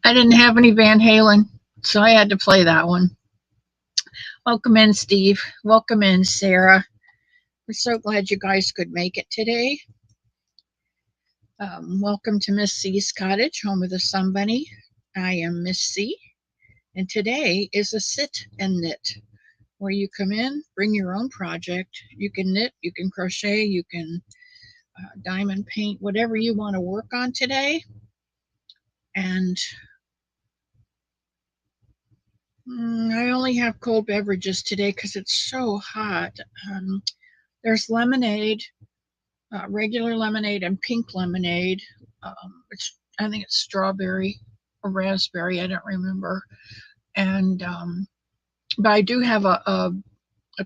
I didn't have any Van Halen, so I had to play that one. Welcome in, Steve. Welcome in, Sarah. We're so glad you guys could make it today. Welcome to Miss C's Cottage, home of the Sun Bunny. I am Miss C, and today is a sit and knit, where you come in, bring your own project. You can knit, you can crochet, you can diamond paint, whatever you want to work on today. And I only have cold beverages today because it's so hot. There's lemonade, regular lemonade, and pink lemonade. I think it's strawberry or raspberry. I don't remember. And but I do have a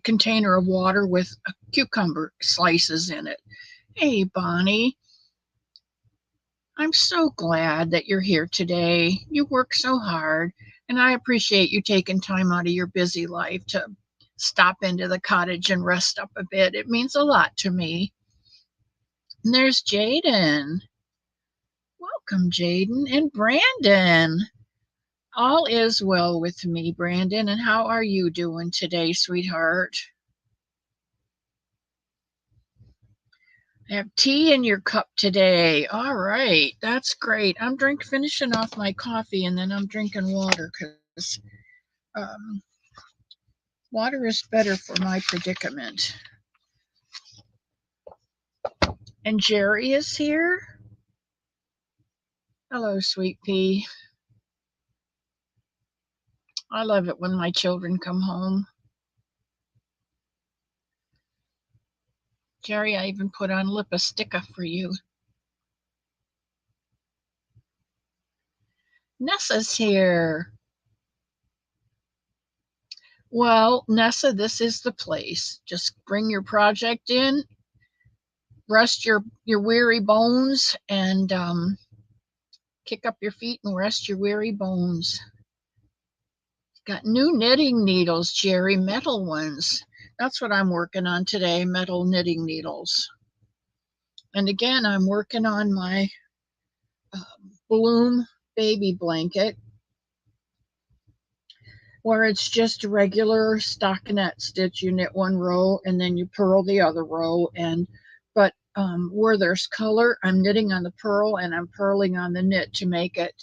container of water with cucumber slices in it. Hey, Bonnie. I'm so glad that you're here today. You work so hard, and I appreciate you taking time out of your busy life to stop into the cottage and rest up a bit. It means a lot to me. And there's Jaden. Welcome, Jaden. And Brandon. All is well with me, Brandon. And how are you doing today, sweetheart? I have tea in your cup today. All right, that's great. I'm finishing off my coffee, and then I'm drinking water because um, water is better for my predicament. And Jerry is here. Hello, sweet pea. I love it when my children come home. Jerry, I even put on lipstick for you. Nessa's here. Well, Nessa, this is the place. Just bring your project in, rest your weary bones, and kick up your feet and rest your weary bones. Got new knitting needles, Jerry, metal ones. That's what I'm working on today, metal knitting needles. And again, I'm working on my Bloom baby blanket, where it's just a regular stockinette stitch. You knit one row and then you purl the other row. But where there's color, I'm knitting on the purl and I'm purling on the knit to make it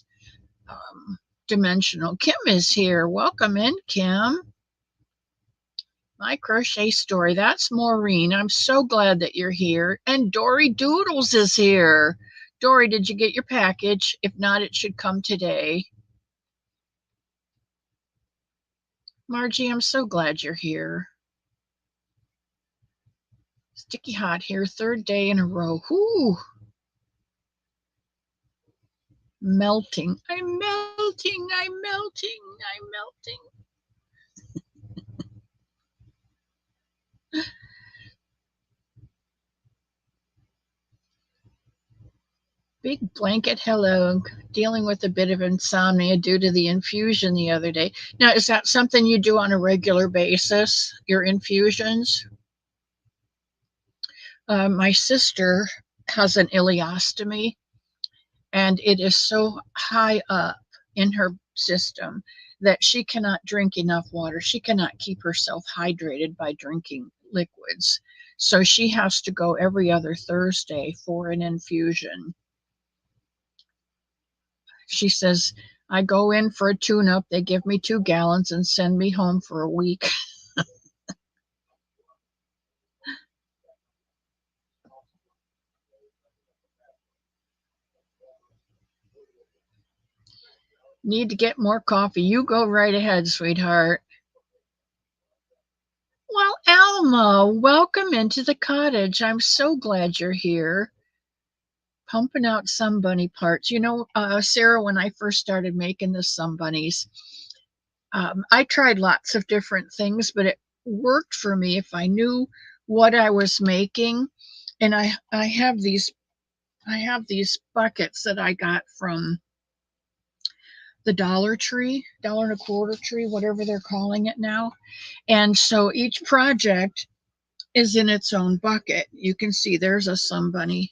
dimensional. Kim is here. Welcome in, Kim. My crochet story. That's Maureen. I'm so glad that you're here. And Dory Doodles is here. Dory, did you get your package? If not, it should come today. Margie, I'm so glad you're here. Sticky hot here, third day in a row. Whoo! Melting. I'm melting. I'm melting. I'm melting. Big blanket hello. Dealing with a bit of insomnia due to the infusion the other day. Now, is that something you do on a regular basis, your infusions? My sister has an ileostomy, and it is so high up in her system that she cannot drink enough water. She cannot keep herself hydrated by drinking liquids. So she has to go every other Thursday for an infusion. She says, I go in for a tune up, they give me 2 gallons and send me home for a week. Need to get more coffee. You go right ahead, sweetheart. Well, Alma, welcome into the cottage. I'm so glad you're here. Pumping out Sun Bunny parts. You know, Sarah, when I first started making the Sun Bunnies, I tried lots of different things, but it worked for me if I knew what I was making. And I have these buckets that I got from the Dollar Tree, dollar and a quarter tree, whatever they're calling it now. And so each project is in its own bucket. You can see there's a Sun Bunny.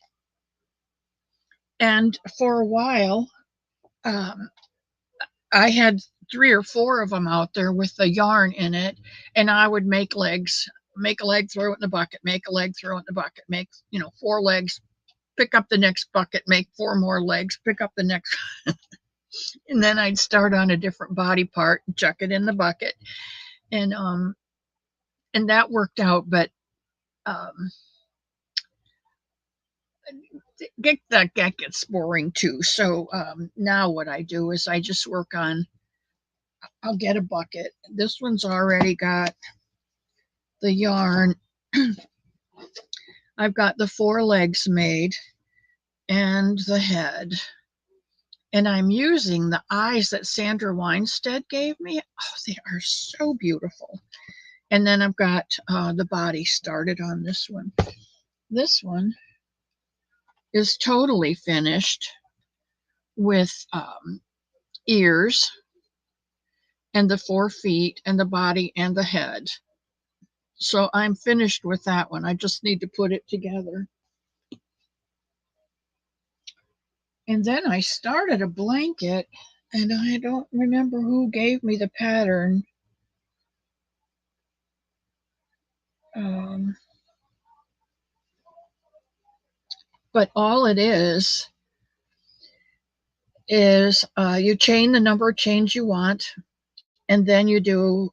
And for a while, um, I had 3 or 4 of them out there with the yarn in it, and I would make legs, make a leg, throw it in the bucket, make a leg, throw it in the bucket, make, 4 legs, pick up the next bucket, make 4 more legs, pick up the next, and then I'd start on a different body part, chuck it in the bucket, and and that worked out. But um, that gets boring too. So now what I do is I just work on. I'll get a bucket. This one's already got the yarn. I've got the 4 legs made and the head. And I'm using the eyes that Sandra Weinstead gave me. Oh, they are so beautiful. And then I've got the body started on this one. This one is totally finished with ears and the 4 feet and the body and the head. So I'm finished with that one. I just need to put it together. And then I started a blanket, and I don't remember who gave me the pattern. Um, but all it is you chain the number of chains you want, and then you do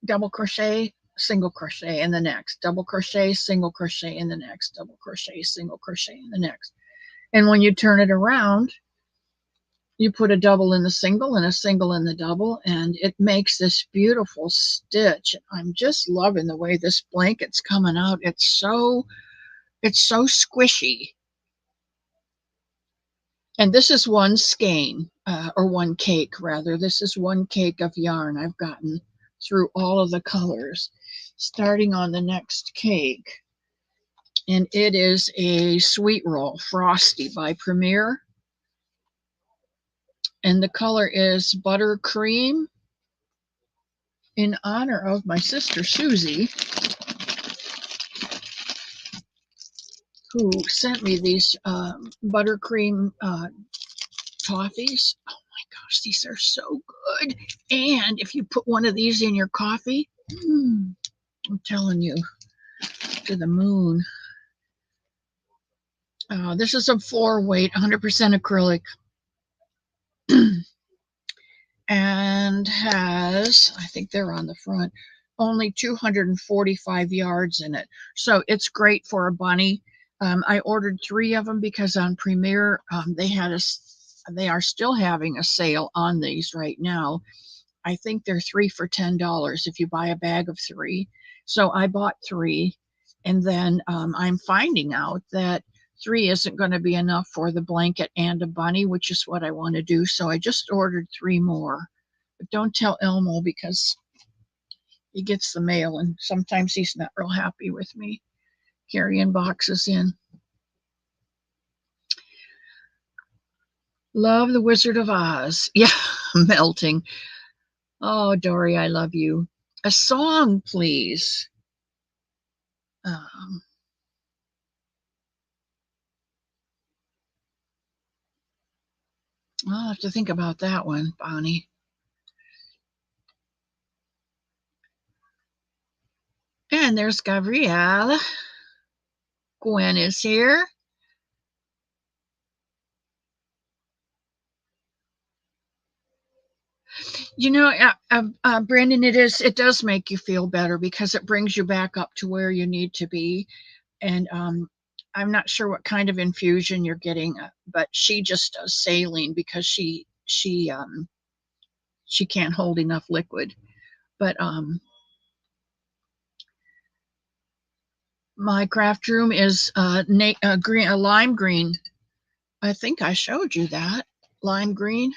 double crochet, single crochet in the next, double crochet, single crochet in the next, double crochet, single crochet in the next. And when you turn it around, you put a double in the single and a single in the double, and it makes this beautiful stitch. I'm just loving the way this blanket's coming out. It's so squishy. And this is one skein, or one cake rather. This is one cake of yarn I've gotten through all of the colors. Starting on the next cake, and it is a sweet roll, Frosty by Premier. And the color is buttercream, in honor of my sister Susie, who sent me these buttercream toffees. Oh my gosh, these are so good. And if you put one of these in your coffee, I'm telling you, to the moon. This is a 4 weight, 100% acrylic, and has, I think they're on the front, only 245 yards in it. So it's great for a bunny. I ordered 3 of them because on Premier they are still having a sale on these right now. I think they're 3 for $10 if you buy a bag of 3. So I bought 3, and then I'm finding out that 3 isn't going to be enough for the blanket and a bunny, which is what I want to do. So I just ordered 3 more. But don't tell Elmo because he gets the mail, and sometimes he's not real happy with me carrying boxes in. Love the Wizard of Oz. Yeah, melting. Oh, Dory, I love you. A song, please. Um, I'll have to think about that one, Bonnie. And there's Gabrielle. Gwen is here. Brandon, it does make you feel better because it brings you back up to where you need to be. And I'm not sure what kind of infusion you're getting, but she just does saline because she can't hold enough liquid. But my craft room is green, lime green. I think I showed you that lime green.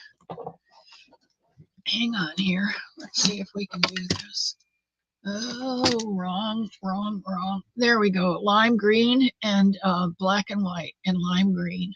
Hang on here. Let's see if we can do this. Oh, wrong, wrong, wrong. There we go. Lime green and black and white and lime green.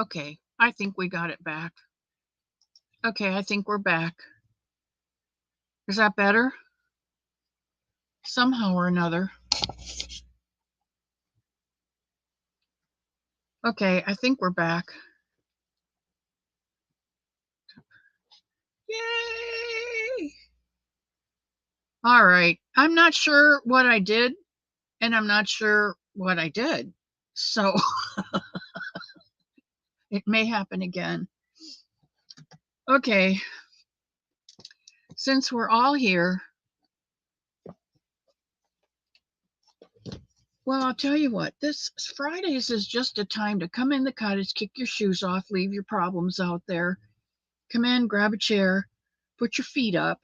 Okay, I think we got it back. Okay, I think we're back. Is that better? Somehow or another. Okay, I think we're back. Yay! All right. I'm not sure what I did, and I'm not sure what I did. So it may happen again. Okay. Since we're all here, well, I'll tell you what, this Fridays is just a time to come in the cottage, kick your shoes off, leave your problems out there. Come in, grab a chair, put your feet up.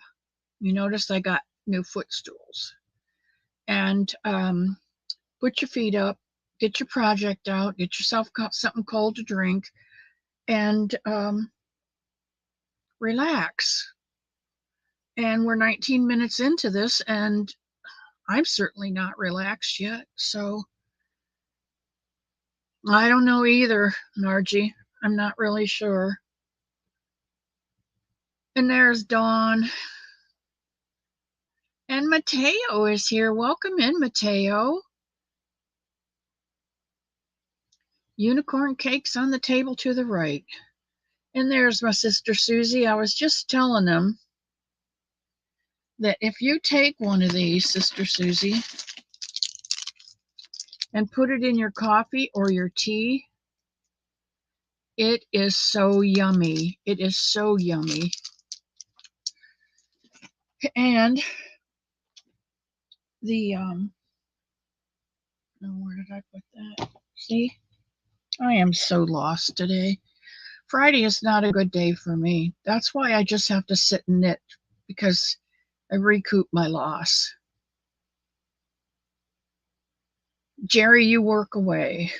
You notice I got new footstools. And put your feet up, get your project out, get yourself something cold to drink, and relax. And we're 19 minutes into this, and I'm certainly not relaxed yet. So I don't know either, Margie. I'm not really sure. And there's Dawn. And Mateo is here. Welcome in, Mateo. Unicorn cakes on the table to the right. And there's my sister Susie. I was just telling them that if you take one of these, Sister Susie, and put it in your coffee or your tea, it is so yummy. It is so yummy. And the oh, where did I put that? See, I am so lost today. Friday is not a good day for me. That's why I just have to sit and knit, because I recoup my loss. Jerry, you work away.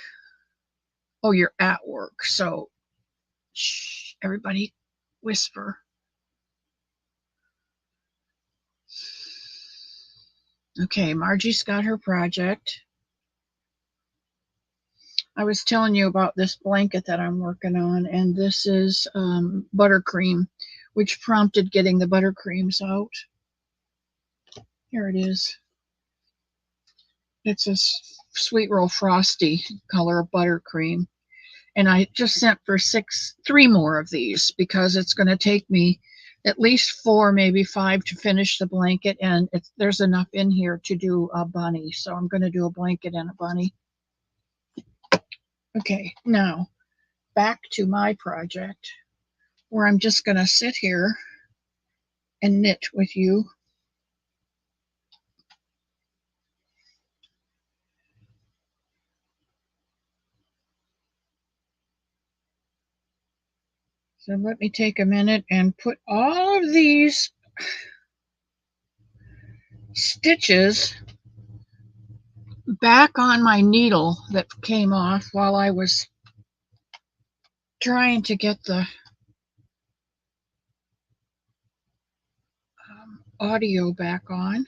Oh, you're at work, so shh, everybody whisper. Okay, Margie's got her project. I was telling you about this blanket that I'm working on, and this is buttercream, which prompted getting the buttercreams out. Here it is. It's a sweet roll frosty color of buttercream. And I just sent for three more of these, because it's going to take me at least 4, maybe 5 to finish the blanket. And there's enough in here to do a bunny. So I'm going to do a blanket and a bunny. Okay, now back to my project, where I'm just going to sit here and knit with you. So let me take a minute and put all of these stitches back on my needle that came off while I was trying to get the audio back on.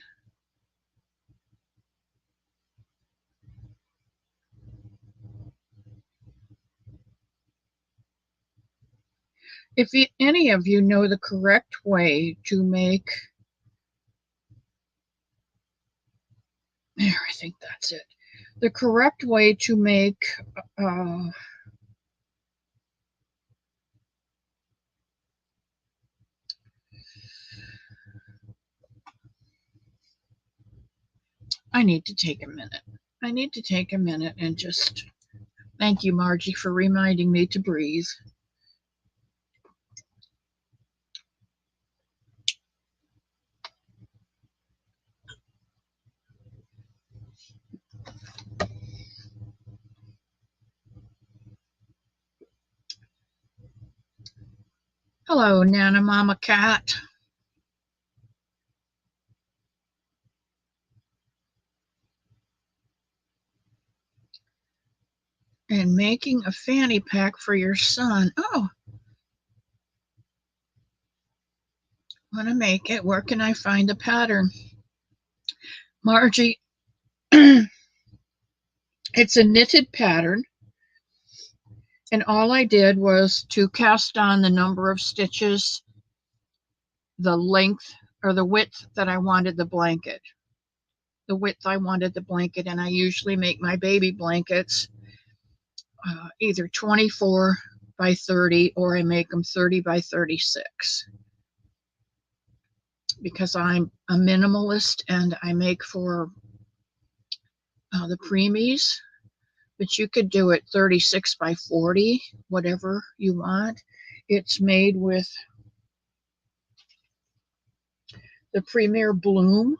If any of you know the correct way to make, there, I think that's it. The correct way to make I need to take a minute. I need to take a minute and just thank you, Margie, for reminding me to breathe. Hello, Nana Mama Cat. And making a fanny pack for your son. Oh, want to make it. Where can I find the pattern? Margie, it's a knitted pattern. And all I did was to cast on the number of stitches, the length or the width that I wanted the blanket. The width I wanted the blanket, and I usually make my baby blankets either 24 by 30 or I make them 30 by 36 because I'm a minimalist and I make for the preemies, but you could do it 36 by 40, whatever you want. It's made with the Premier Bloom,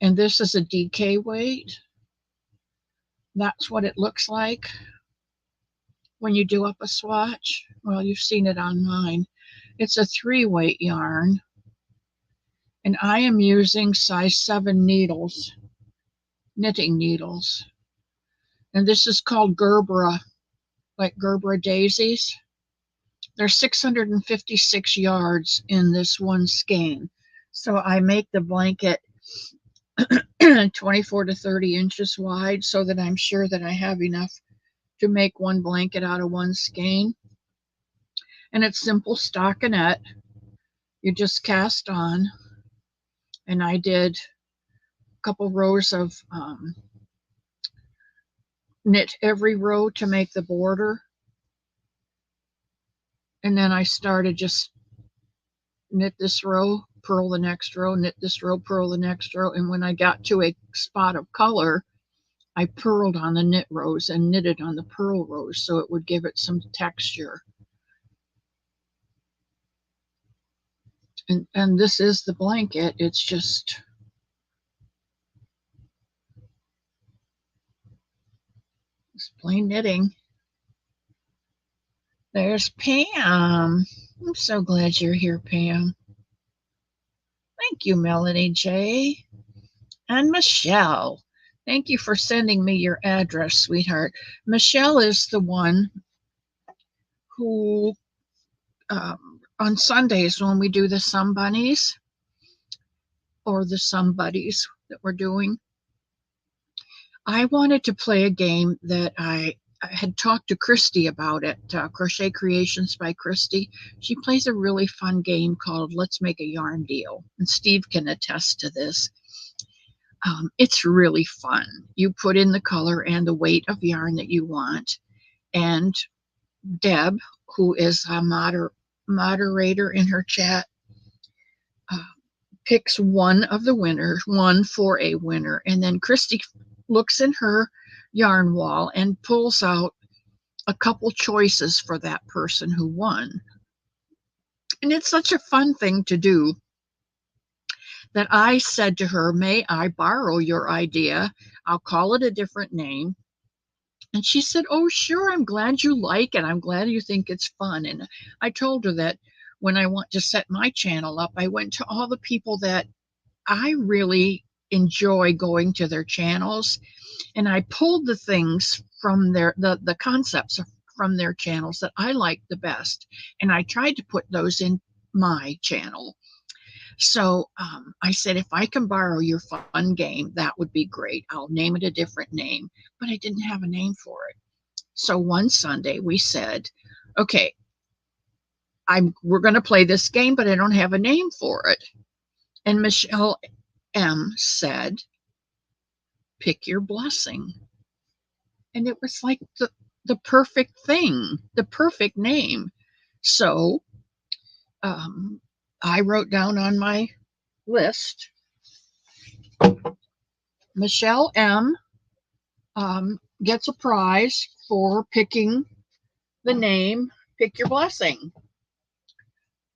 and this is a DK weight. That's what it looks like when you do up a swatch. Well, you've seen it on mine. It's a 3-weight yarn, and I am using size 7 needles, knitting needles. And this is called Gerbera, like Gerbera daisies. There's 656 yards in this one skein. So I make the blanket 24 to 30 inches wide so that I'm sure that I have enough to make one blanket out of one skein. And it's simple stockinette. You just cast on. And I did a couple rows of knit every row to make the border. And then I started just knit this row, purl the next row, knit this row, purl the next row. And when I got to a spot of color, I purled on the knit rows and knitted on the purl rows so it would give it some texture. And this is the blanket. It's just plain knitting. There's Pam. I'm so glad you're here, Pam. Thank you, Melanie J. And Michelle. Thank you for sending me your address, sweetheart. Michelle is the one who, on Sundays when we do the Sun Bunnies or the Sun Buddies that we're doing, I wanted to play a game that I had talked to Christy about it, Crochet Creations by Christy. She plays a really fun game called Let's Make a Yarn Deal, and Steve can attest to this. It's really fun. You put in the color and the weight of yarn that you want, and Deb, who is a moderator in her chat, picks one of the winners, one for a winner, and then Christy looks in her yarn wall and pulls out a couple choices for that person who won. And it's such a fun thing to do that I said to her, may I borrow your idea? I'll call it a different name. And she said, oh, sure, I'm glad you like it. I'm glad you think it's fun. And I told her that when I want to set my channel up, I went to all the people that I really enjoy going to their channels, and I pulled the things from the concepts from their channels that I like the best, and I tried to put those in my channel. So I said, if I can borrow your fun game, that would be great. I'll name it a different name, but I didn't have a name for it. So one Sunday we said, okay, we're going to play this game, but I don't have a name for it. And Michelle M said, pick your blessing. And it was like the perfect thing, the perfect name. So I wrote down on my list, Michelle M gets a prize for picking the name, pick your blessing.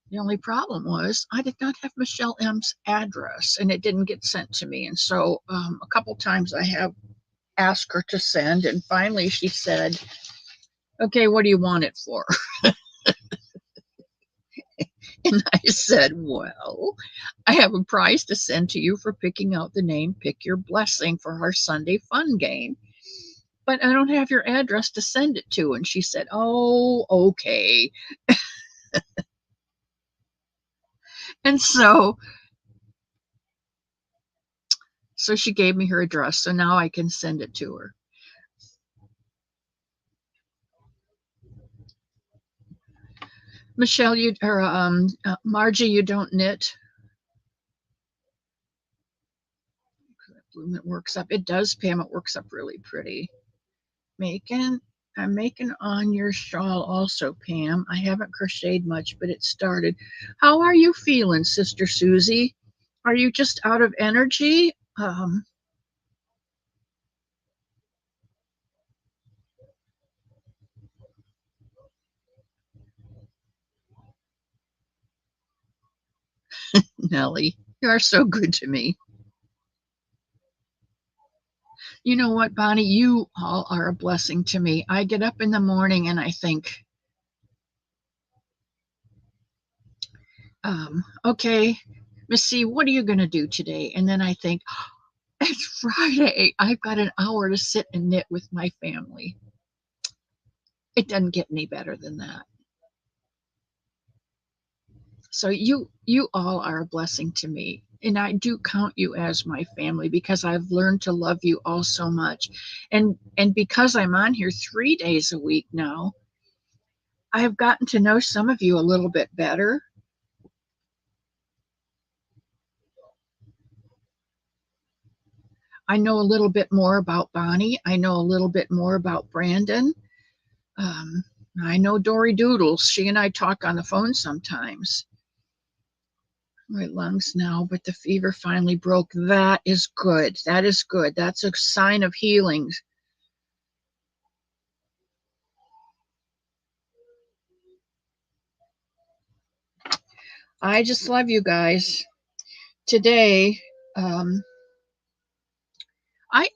The only problem was I did not have Michelle M's address and it didn't get sent to me. And so a couple times I have asked her to send, and finally she said, okay, what do you want it for? And I said, well, I have a prize to send to you for picking out the name Pick Your Blessing for our Sunday fun game. But I don't have your address to send it to. And she said, oh, okay. And so she gave me her address. So now I can send it to her. Michelle, you or Margie, you don't knit. Bloom, it works up. It does, Pam. It works up really pretty. Making, I'm making on your shawl also, Pam. I haven't crocheted much, but it started. How are you feeling, Sister Susie? Are you just out of energy? Nellie, you are so good to me. You know what, Bonnie? You all are a blessing to me. I get up in the morning and I think, okay, Missy, what are you going to do today? And then I think, it's Friday. I've got an hour to sit and knit with my family. It doesn't get any better than that. So you all are a blessing to me. And I do count you as my family because I've learned to love you all so much. And because I'm on here 3 days a week now, I have gotten to know some of you a little bit better. I know a little bit more about Bonnie. I know a little bit more about Brandon. Um, I know Dory Doodles. She and I talk on the phone sometimes. My lungs now, but the fever finally broke. That is good. That is good. That's a sign of healing. I just love you guys. Today, um,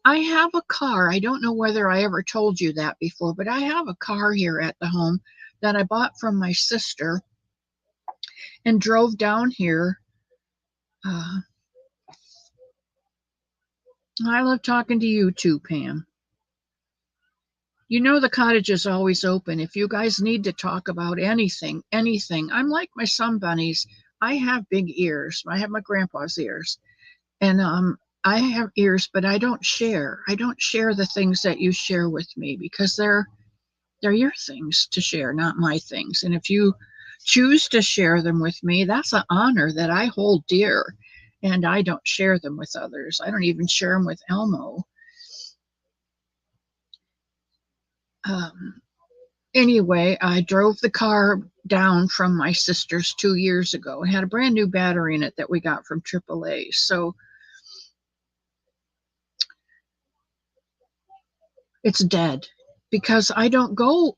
I have a car. I don't know whether I ever told you that before, but I have a car here at the home that I bought from my sister and drove down here. Uh, I love talking to you too, Pam. You know the cottage is always open. If you guys need to talk about anything, anything. I'm like my son bunnies. I have big ears. I have my grandpa's ears. And I have ears, but I don't share. I don't share the things that you share with me because they're your things to share, not my things. And if you choose to share them with me, that's an honor that I hold dear. And I don't share them with others. I don't even share them with Elmo. Um, anyway, I drove the car down from my sister's 2 years ago. It had a brand new battery in it that we got from AAA. So it's dead because I don't go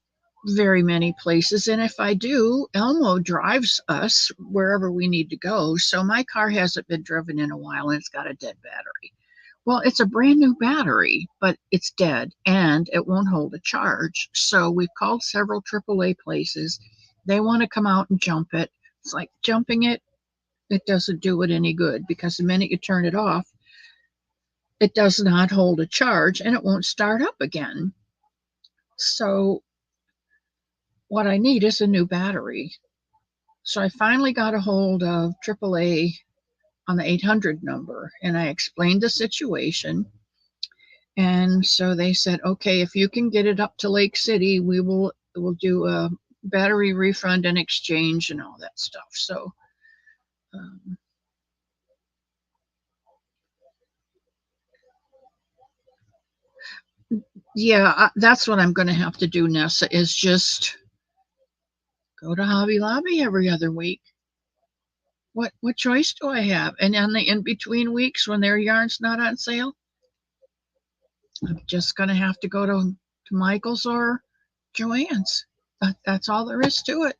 very many places. And if I do, Elmo drives us wherever we need to go. So my car hasn't been driven in a while and it's got a dead battery. Well, it's a brand new battery, but it's dead and it won't hold a charge. So we've called several AAA places. They want to come out and jump it. It's like jumping it, it doesn't do it any good because the minute you turn it off, it does not hold a charge and it won't start up again. So what I need is a new battery. So I finally got a hold of AAA on the 800 number and I explained the situation. And so they said, okay, if you can get it up to Lake City, we'll do a battery refund and exchange and all that stuff. So um, yeah, that's what I'm going to have to do, Nessa, is just go to Hobby Lobby every other week. What choice do I have? And on the in between weeks when their yarn's not on sale, I'm just going to have to go to Michael's or Joann's. That's all there is to it.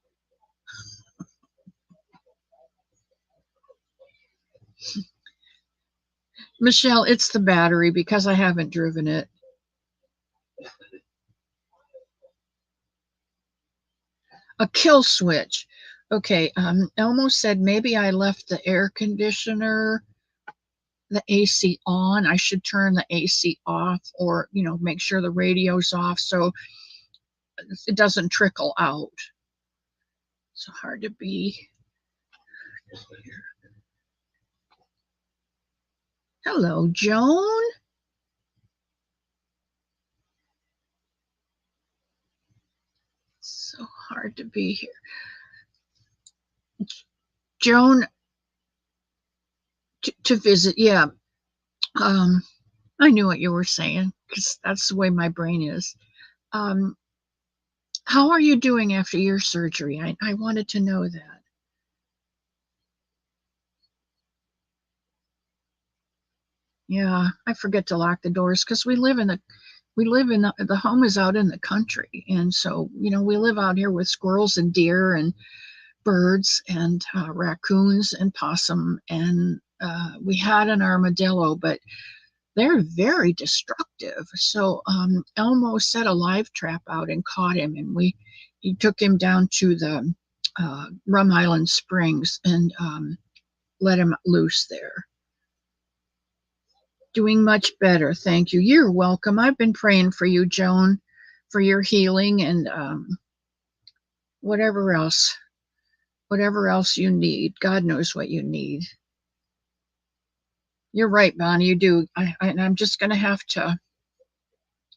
Michelle, it's the battery because I haven't driven it. A kill switch. Okay, Elmo said maybe I left the air conditioner, the AC on. I should turn the AC off or, make sure the radio's off so it doesn't trickle out. So hard to be. Hello, Joan. So hard to be here. Joan, to visit. Yeah. Um, I knew what you were saying because that's the way my brain is. Um, how are you doing after your surgery? I wanted to know that. Yeah, I forget to lock the doors because the home is out in the country, and so we live out here with squirrels and deer and birds and raccoons and possum, and we had an armadillo, but they're very destructive. So Elmo set a live trap out and caught him, and he took him down to the Rum Island Springs and let him loose there. Doing much better, thank you. You're welcome. I've been praying for you, Joan, for your healing and whatever else, whatever else you need. God knows what you need. You're right, Bonnie. You do. I'm just going to have to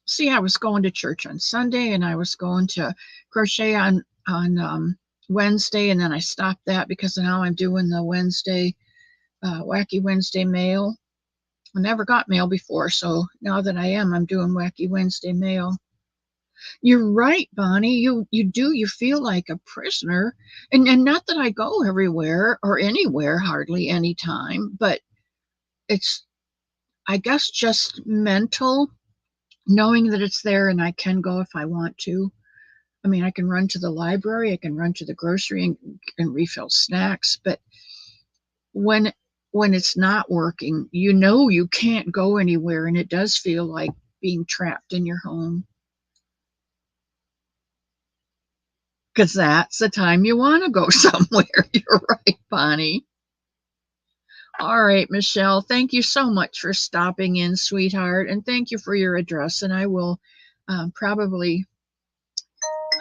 see. I was going to church on Sunday, and I was going to crochet on Wednesday, and then I stopped that because now I'm doing the Wednesday Wacky Wednesday mail. I never got mail before, so now that I'm doing Wacky Wednesday mail. You're right, Bonnie. You feel like a prisoner, and not that I go everywhere or anywhere hardly any time, but it's, I guess, just mental, knowing that it's there and I can go if I want to. I mean, I can run to the library, I can run to the grocery and refill snacks, but when it's not working, you can't go anywhere, and it does feel like being trapped in your home. Because that's the time you want to go somewhere. You're right, Bonnie. All right, Michelle, thank you so much for stopping in, sweetheart, and thank you for your address. And I will probably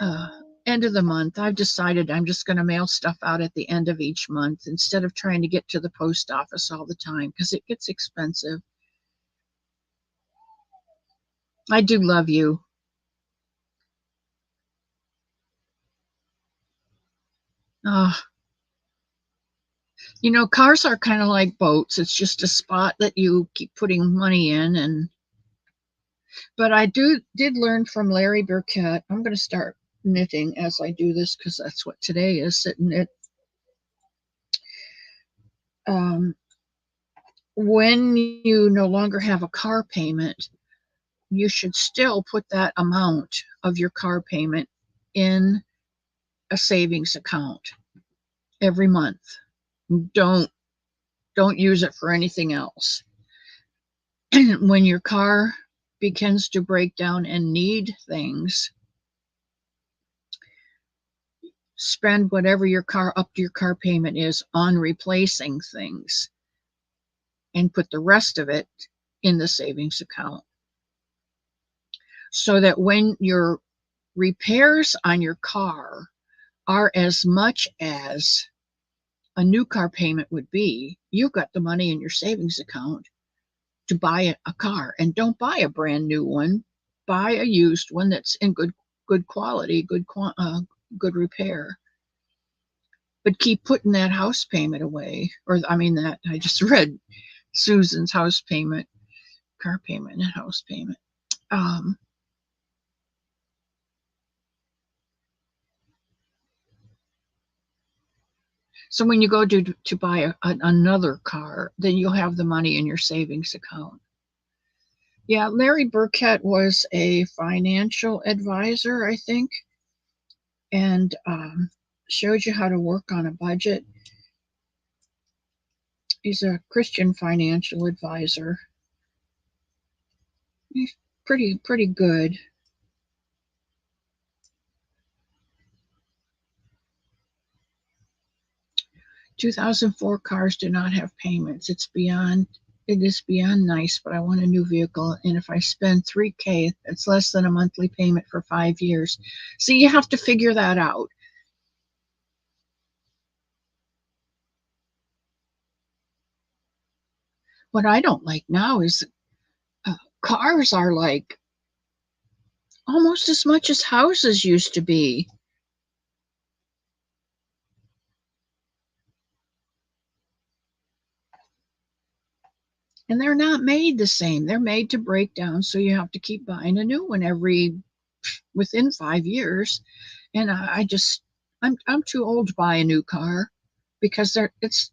uh, end of the month. I've decided I'm just going to mail stuff out at the end of each month instead of trying to get to the post office all the time because it gets expensive. I do love you. Oh, cars are kind of like boats. It's just a spot that you keep putting money in, and but I did learn from Larry Burkett. I'm going to start knitting as I do this because that's what today is, sit and knit. Um, when you no longer have a car payment, you should still put that amount of your car payment in a savings account every month. Don't don't use it for anything else. When your car begins to break down and need things, spend whatever your car up to your car payment is on replacing things and put the rest of it in the savings account so that when your repairs on your car are as much as a new car payment would be, you've got the money in your savings account to buy a car. And don't buy a brand new one, buy a used one that's in good quality, good repair. But keep putting that house payment away. Or I mean, that I just read Susan's house payment, car payment, and house payment. Um, so when you go to buy another car, then you'll have the money in your savings account. Yeah, Larry Burkett was a financial advisor, I think, and showed you how to work on a budget. He's a Christian financial advisor. He's pretty good. 2004 cars do not have payments. It is beyond nice, but I want a new vehicle. And if I spend $3K, it's less than a monthly payment for 5 years. So you have to figure that out. What I don't like now is cars are like almost as much as houses used to be. And they're not made the same. They're made to break down, so you have to keep buying a new one within 5 years. And I just I'm too old to buy a new car because it's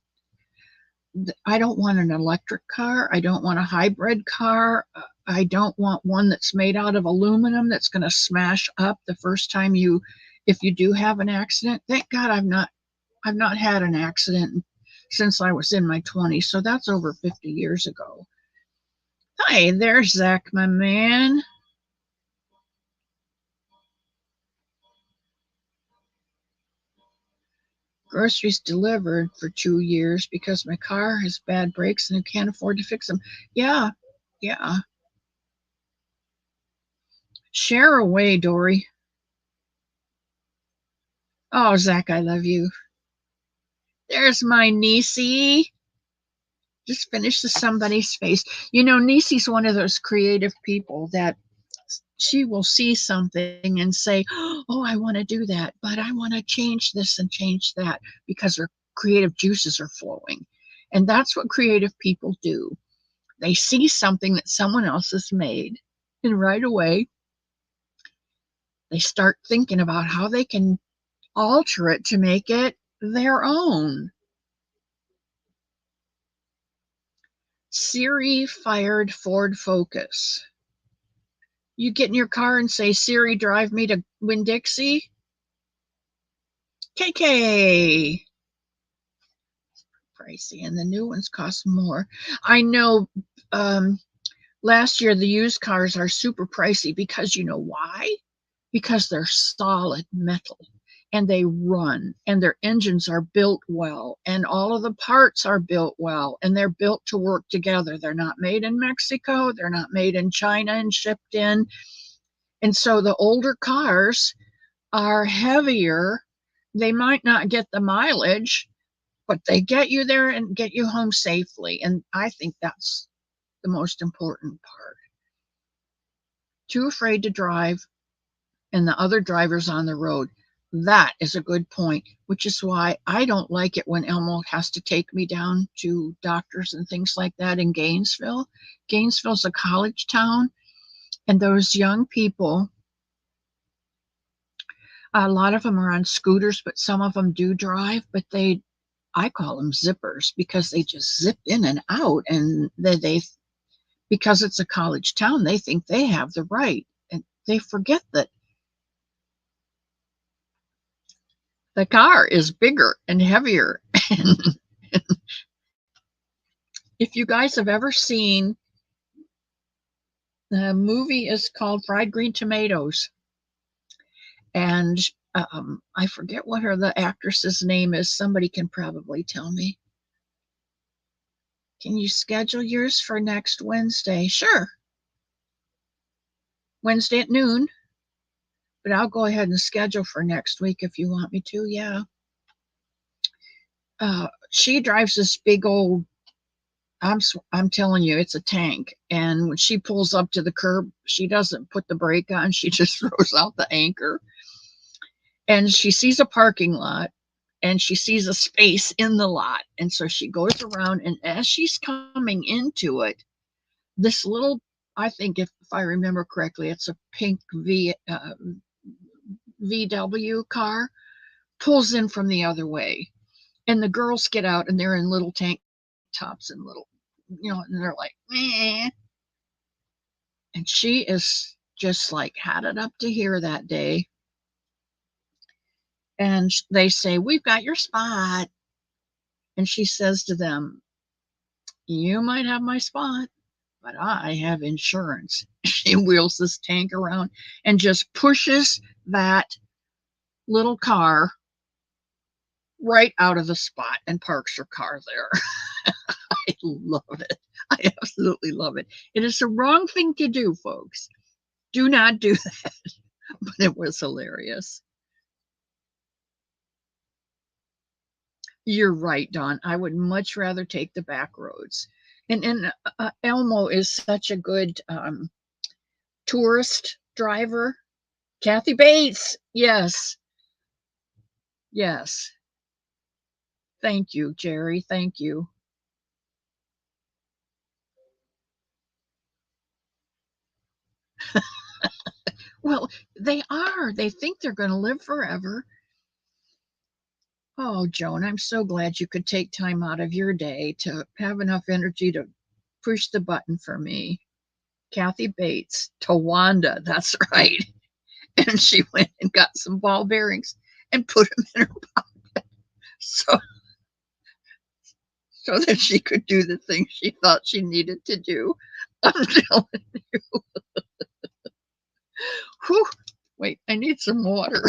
I don't want an electric car. I don't want a hybrid car. I don't want one that's made out of aluminum that's going to smash up the first time if you do have an accident. Thank God I've not had an accident since I was in my 20s, so that's over 50 years ago. Hi, there's Zach, my man. Groceries delivered for 2 years because my car has bad brakes and I can't afford to fix them. Yeah, yeah. Share away, Dory. Oh, Zach, I love you. There's my niecey. Just finished the somebody's face. Niecey's one of those creative people that she will see something and say, "Oh, I want to do that, but I want to change this and change that," because her creative juices are flowing. And that's what creative people do. They see something that someone else has made, and right away they start thinking about how they can alter it to make it their own. Siri fired Ford Focus. You get in your car and say, "Siri, drive me to Winn-Dixie." KK. Pricey, and the new ones cost more. I know. Last year, the used cars are super pricey because you know why? Because they're solid metal and they run and their engines are built well and all of the parts are built well and they're built to work together. They're not made in Mexico, they're not made in China and shipped in. And so the older cars are heavier. They might not get the mileage, but they get you there and get you home safely. And I think that's the most important part. Too afraid to drive and the other drivers on the road. That is a good point, which is why I don't like it when Elmo has to take me down to doctors and things like that in Gainesville. Gainesville's a college town, and those young people, a lot of them are on scooters, but some of them do drive, but I call them zippers because they just zip in and out, and because it's a college town, they think they have the right, and they forget that the car is bigger and heavier. If you guys have ever seen, the movie is called Fried Green Tomatoes, and I forget what the actress's name is. Somebody can probably tell me. Can you schedule yours for next Wednesday? Sure, Wednesday at noon. But I'll go ahead and schedule for next week if you want me to. Yeah. She drives this big old. I'm telling you, it's a tank. And when she pulls up to the curb, she doesn't put the brake on. She just throws out the anchor. And she sees a parking lot and she sees a space in the lot. And so she goes around, and as she's coming into it, this little, I think if I remember correctly, it's a pink VW car, pulls in from the other way. And the girls get out and they're in little tank tops and and they're like, meh. And she is just like had it up to here that day. And they say, "We've got your spot." And she says to them, "You might have my spot, but I have insurance." She wheels this tank around and just pushes that little car right out of the spot and parks her car there. I love it. I absolutely love it. It is the wrong thing to do, folks. Do not do that. But it was hilarious. You're right, Dawn. I would much rather take the back roads. And Elmo is such a good tourist driver. Kathy Bates. Yes. Yes. Thank you, Jerry. Thank you. Well, they are. They think they're going to live forever. Oh, Joan, I'm so glad you could take time out of your day to have enough energy to push the button for me. Kathy Bates, Tawanda, that's right. And she went and got some ball bearings and put them in her pocket so, so that she could do the thing she thought she needed to do. I'm telling you. Whew. Wait, I need some water.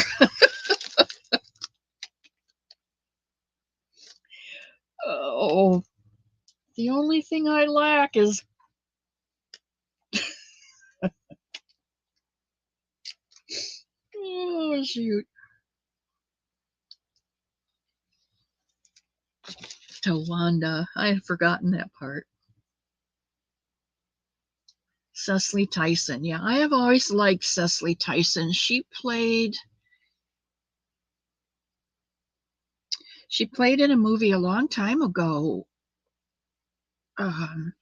Oh, the only thing I lack is oh shoot. Tawanda. I had forgotten that part. Cecily Tyson. Yeah, I have always liked Cecily Tyson. She played in a movie a long time ago. Um,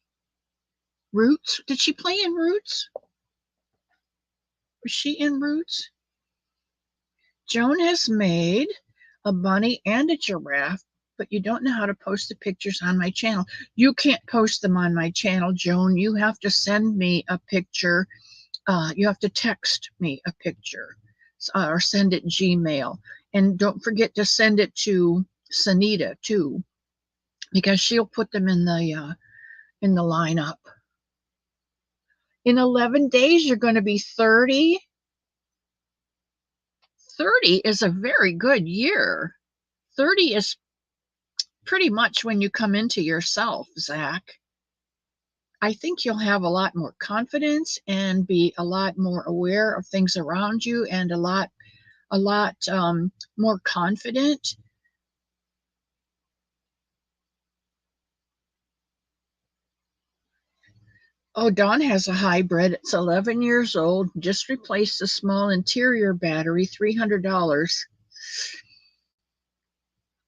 Roots. Did she play in Roots? Was she in Roots? Joan has made a bunny and a giraffe, but you don't know how to post the pictures on my channel. You can't post them on my channel, Joan. You have to send me a picture. You have to text me a picture or send it Gmail. And don't forget to send it to Sanita too, because she'll put them in the lineup. In 11 days, you're going to be 30. 30 is a very good year. 30 is pretty much when you come into yourself, Zach. I think you'll have a lot more confidence and be a lot more aware of things around you and a lot more confident. Oh, Dawn has a hybrid. It's 11 years old. Just replaced a small interior battery, $300.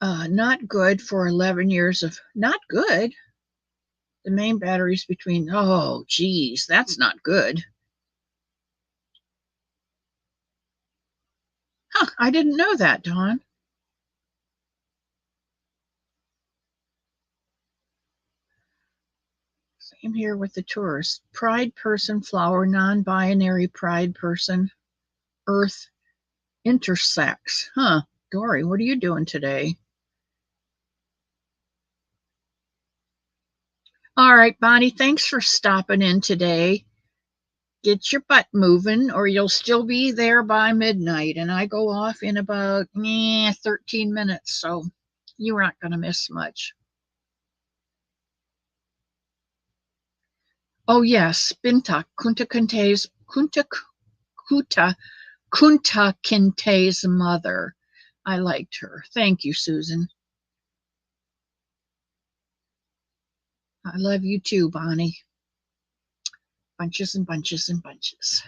Not good for 11 years of, not good. The main battery's between, oh, geez, that's not good. Huh, I didn't know that, Dawn. Same here with the tourist. Pride person, flower, non-binary pride person, earth, intersex. Huh, Dory, what are you doing today? All right, Bonnie, thanks for stopping in today. Get your butt moving or you'll still be there by midnight. And I go off in about 13 minutes, so you're not going to miss much. Oh, yes, Binta, Kunta Kinte's mother. I liked her. Thank you, Susan. I love you too, Bonnie. Bunches and bunches and bunches.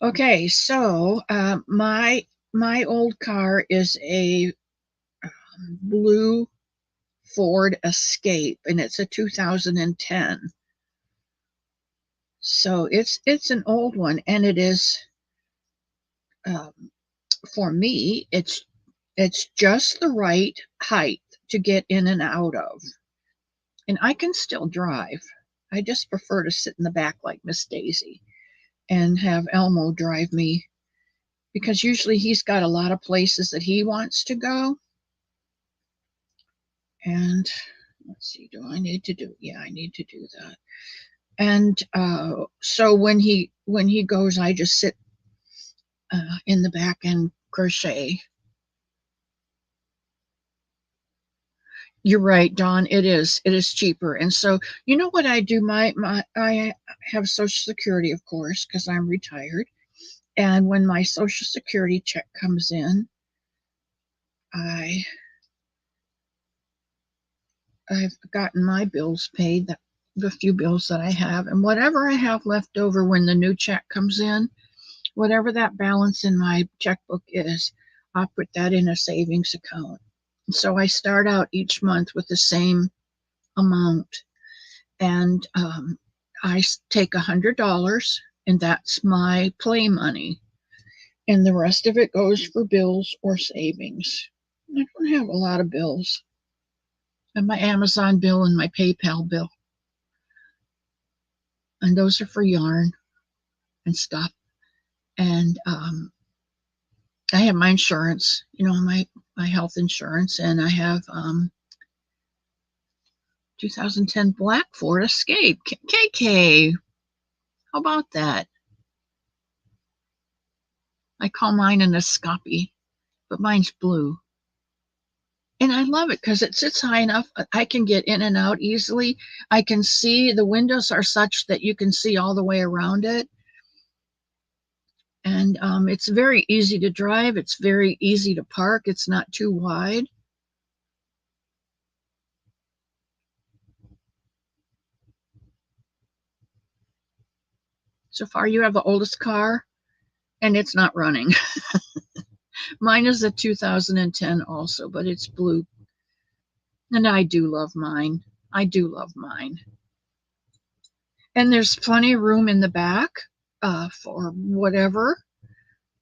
Okay, so my old car is a blue Ford Escape, and it's a 2010. So it's an old one, and it is um, for me. It's just the right height to get in and out of, and I can still drive. I just prefer to sit in the back like Miss Daisy and have Elmo drive me because usually he's got a lot of places that he wants to go. And let's see, do I need to do? Yeah, I need to do that. And so when he goes, I just sit in the back and crochet. You're right, Dawn. It is cheaper. And so you know what I do? I have Social Security, of course, because I'm retired. And when my Social Security check comes in, I I've gotten my bills paid, the few bills that I have, and whatever I have left over when the new check comes in, whatever that balance in my checkbook is, I'll put that in a savings account. So I start out each month with the same amount. and I take $100, and that's my play money, and the rest of it goes for bills or savings. I don't have a lot of bills. And my Amazon bill and my PayPal bill, and those are for yarn and stuff. And I have my insurance, my health insurance, and I have 2010 Black Ford Escape. KK, how about that? I call mine an Escape, but mine's blue. And I love it because it sits high enough. I can get in and out easily. I can see the windows are such that you can see all the way around it. And it's very easy to drive. It's very easy to park. It's not too wide. So far, you have the oldest car, and it's not running. Mine is a 2010 also, but it's blue. And I do love mine. I do love mine. And there's plenty of room in the back for whatever.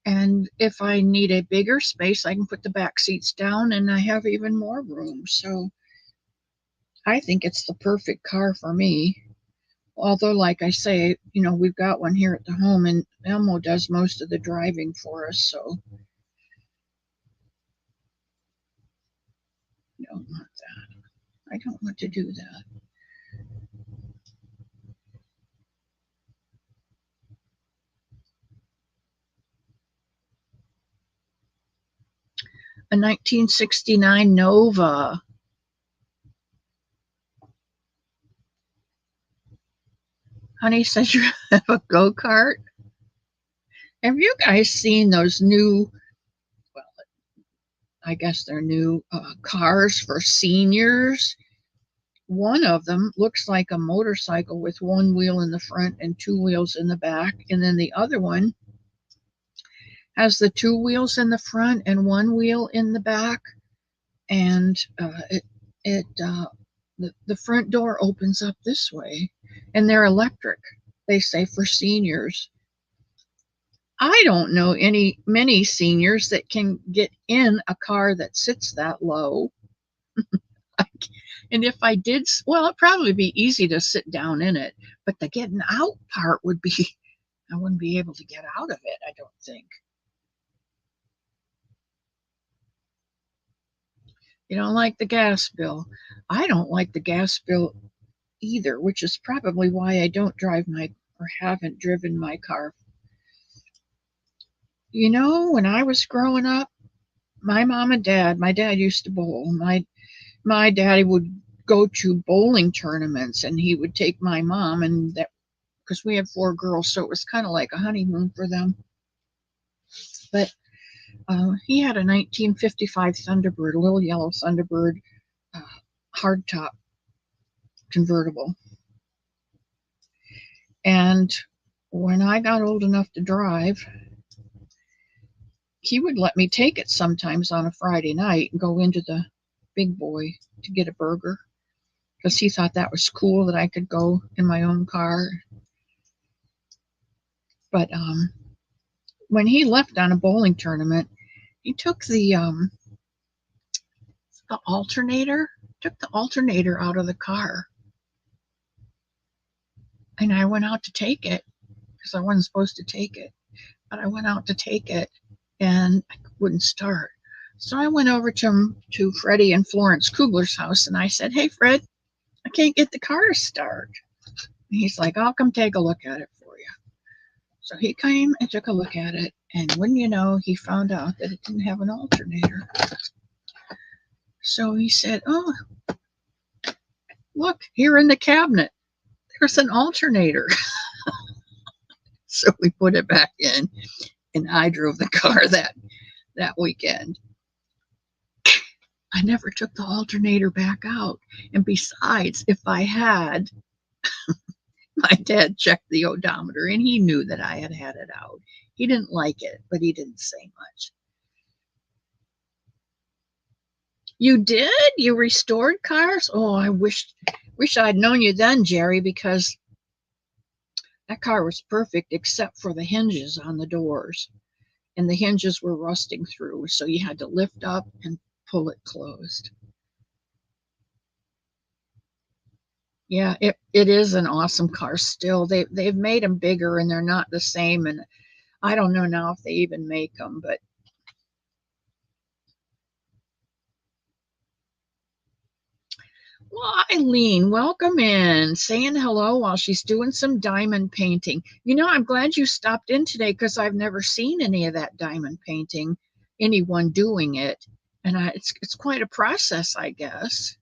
And if I need a bigger space, I can put the back seats down and I have even more room. So I think it's the perfect car for me. Although, like I say, we've got one here at the home, and Elmo does most of the driving for us. So I don't want that. I don't want to do that. A 1969 Nova. Honey says you have a go-kart. Have you guys seen those new, well, I guess they're new cars for seniors? One of them looks like a motorcycle with one wheel in the front and two wheels in the back. And then the other one has the two wheels in the front and one wheel in the back. And the front door opens up this way, and they're electric. They say for seniors. I don't know many seniors that can get in a car that sits that low. And if I did, well, it'd probably be easy to sit down in it, but the getting out part would be, I wouldn't be able to get out of it, I don't think. You don't like the gas bill. I don't like the gas bill either, which is probably why I don't drive or haven't driven my car. When I was growing up, my mom and dad, my dad used to bowl. My daddy would go to bowling tournaments, and he would take my mom, and that because we had 4 girls, so it was kind of like a honeymoon for them. But he had a 1955 Thunderbird, a little yellow Thunderbird, hardtop convertible. And when I got old enough to drive, he would let me take it sometimes on a Friday night and go into the Big Boy to get a burger, because he thought that was cool that I could go in my own car. But when he left on a bowling tournament, he took the alternator out of the car. And I went out to take it, because I wasn't supposed to take it. But I went out to take it, and I wouldn't start. So I went over to Freddie and Florence Kugler's house, and I said, "Hey, Fred, I can't get the car to start." And he's like, "I'll come take a look at it for you." So he came and took a look at it, and wouldn't you know, he found out that it didn't have an alternator. So he said, "Oh, look, here in the cabinet, there's an alternator." So we put it back in, and I drove the car that weekend. I never took the alternator back out. And besides, if I had, my dad checked the odometer, and he knew that I had it out. He didn't like it, but he didn't say much. You did? You restored cars? Oh, I wish I'd known you then, Jerry, because that car was perfect except for the hinges on the doors. And the hinges were rusting through, so you had to lift up and pull it closed. Yeah, it is an awesome car still. They've made them bigger and they're not the same, and I don't know now if they even make them, but well, Eileen, welcome in, saying hello while she's doing some diamond painting. I'm glad you stopped in today because I've never seen any of that diamond painting, anyone doing it, and it's quite a process, I guess.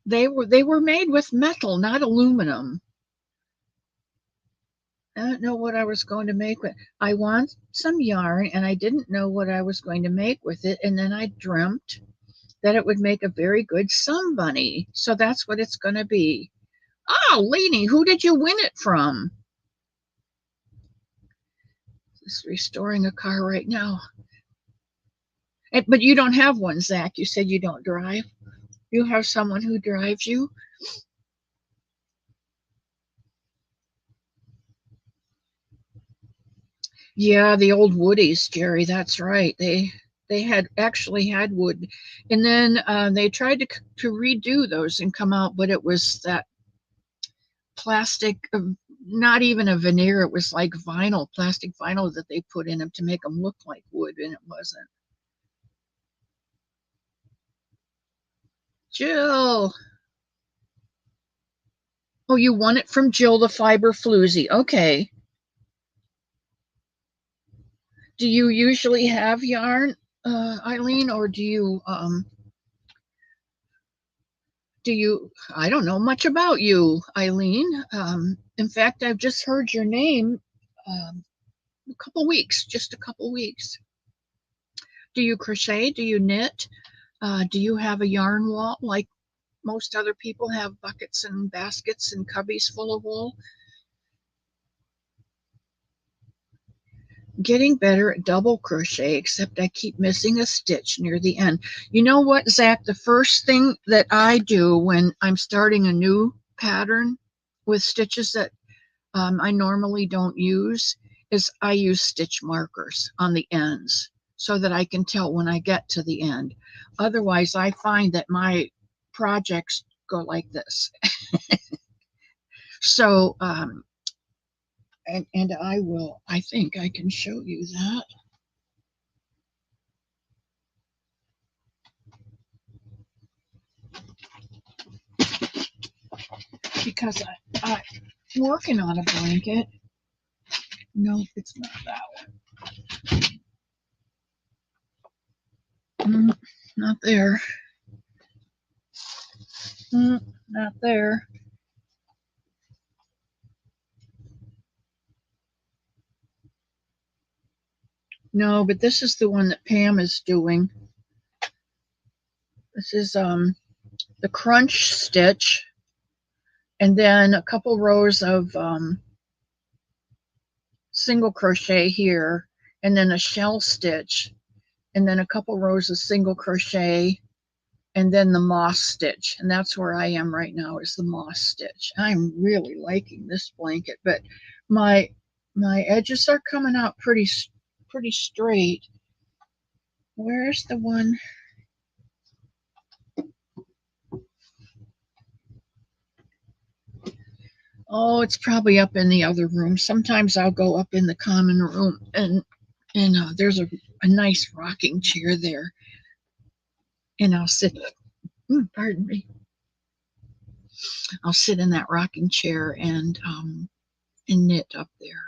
They were made with metal, not aluminum. I don't know what I was going to make with. I want some yarn, and I didn't know what I was going to make with it, and then I dreamt that it would make a very good sun bunny. So that's what it's going to be. Oh, Lainey, who did you win it from? Just restoring a car right now. But you don't have one, Zach. You said you don't drive. You have someone who drives you. Yeah, the old Woodies, Jerry. That's right. They had actually had wood, and then they tried to redo those and come out, but it was that plastic, not even a veneer. It was like vinyl, plastic vinyl that they put in them to make them look like wood, and it wasn't. Jill. Oh, you won it from Jill the Fiber Floozy. Okay. Do you usually have yarn, Eileen, or do you I don't know much about you, Eileen. In fact, I've just heard your name just a couple weeks. Do you crochet? Do you knit? Do you have a yarn wall like most other people have buckets and baskets and cubbies full of wool? Getting better at double crochet, except I keep missing a stitch near the end. You know what, Zach? The first thing that I do when I'm starting a new pattern with stitches that I normally don't use is I use stitch markers on the ends so that I can tell when I get to the end. Otherwise, I find that my projects go like this. So, and I think I can show you that because I'm working on a blanket. No, it's not that one. Not there. Not there. No, but this is the one that Pam is doing. This is the crunch stitch, and then a couple rows of single crochet here, and then a shell stitch, and then a couple rows of single crochet, and then the moss stitch. And that's where I am right now, is the moss stitch. I'm really liking this blanket, but my my edges are coming out pretty straight. Where's the one? Oh, it's probably up in the other room. Sometimes I'll go up in the common room, and there's a nice rocking chair there, and I'll sit. Pardon me. I'll sit in that rocking chair and knit up there.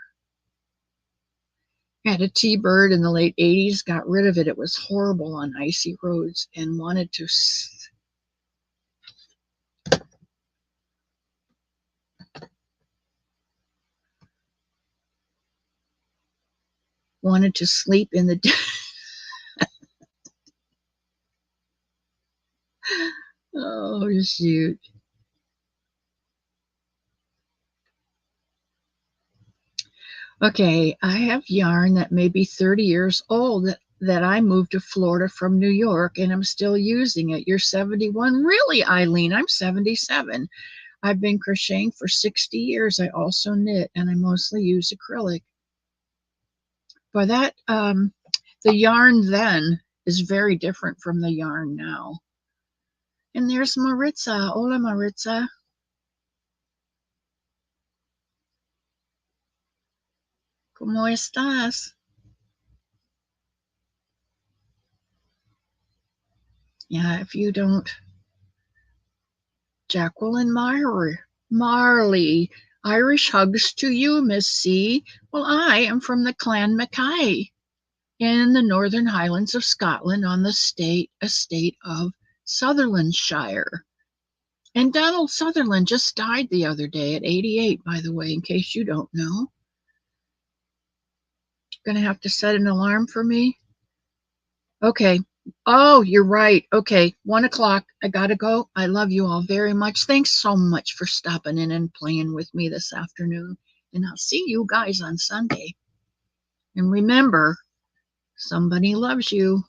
Had a T-bird in the late '80s. Got rid of it. It was horrible on icy roads, and wanted to sleep in the. Oh shoot! Okay, I have yarn that may be 30 years old that I moved to Florida from New York and I'm still using it. You're 71? Really, Eileen? I'm 77. I've been crocheting for 60 years. I also knit and I mostly use acrylic. But the yarn then is very different from the yarn now. And there's Maritza. Hola, Maritza. ¿Cómo estás? Yeah, if you don't, Jacqueline Marley. Irish hugs to you, Miss C. Well, I am from the Clan Mackay in the Northern Highlands of Scotland on the estate of Sutherlandshire. And Donald Sutherland just died the other day at 88, by the way, in case you don't know. Gonna have to set an alarm for me. Okay. Oh, you're right. Okay, 1 o'clock. I gotta go. I love you all very much. Thanks so much for stopping in and playing with me this afternoon. And I'll see you guys on Sunday. And remember, somebody loves you.